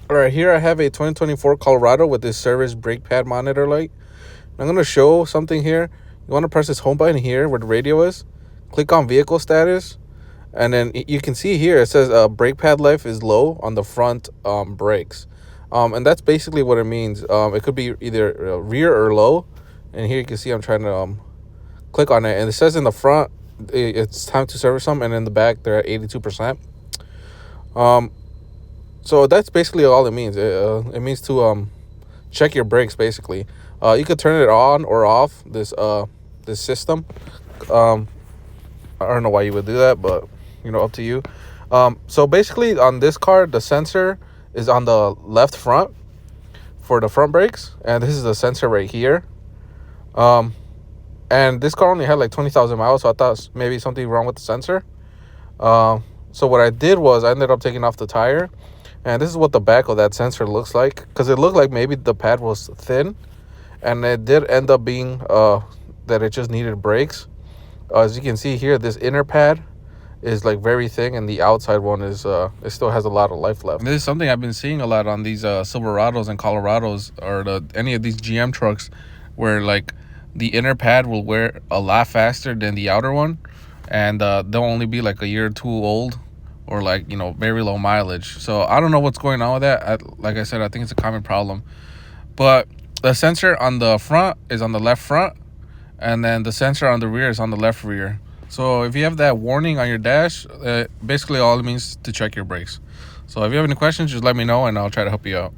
All right, here I have a 2024 Colorado with this service brake pad monitor light. I'm going to show something here. You want to press this home button here where the radio is. Click on vehicle status. And then you can see here it says brake pad life is low on the front brakes. And that's basically what it means. It could be either rear or low. And here you can see I'm trying to click on it. And it says in the front it's time to service them. And in the back they're at 82%. So that's basically all it means. It means to check your brakes basically. You could turn it on or off this system. Um, I don't know why you would do that, but up to you. So basically on this car, the sensor is on the left front for the front brakes, and this is the sensor right here. Um, and this car only had like 20,000 miles, so I thought maybe something wrong with the sensor. So what I did was I ended up taking off the tire, and this is what the back of that sensor looks like, because it looked like maybe the pad was thin, and it did end up being that it just needed brakes. As you can see here, this inner pad is like very thin, and the outside one is it still has a lot of life left. This is something I've been seeing a lot on these Silverados and Colorados, or any of these GM trucks, where like the inner pad will wear a lot faster than the outer one, and they'll only be like a year or two old, or like very low mileage. So I don't know what's going on with that. Like I said, I think it's a common problem. But the sensor on the front is on the left front, and then the sensor on the rear is on the left rear. So if you have that warning on your dash, basically all it means is to check your brakes. So if you have any questions, just let me know and I'll try to help you out.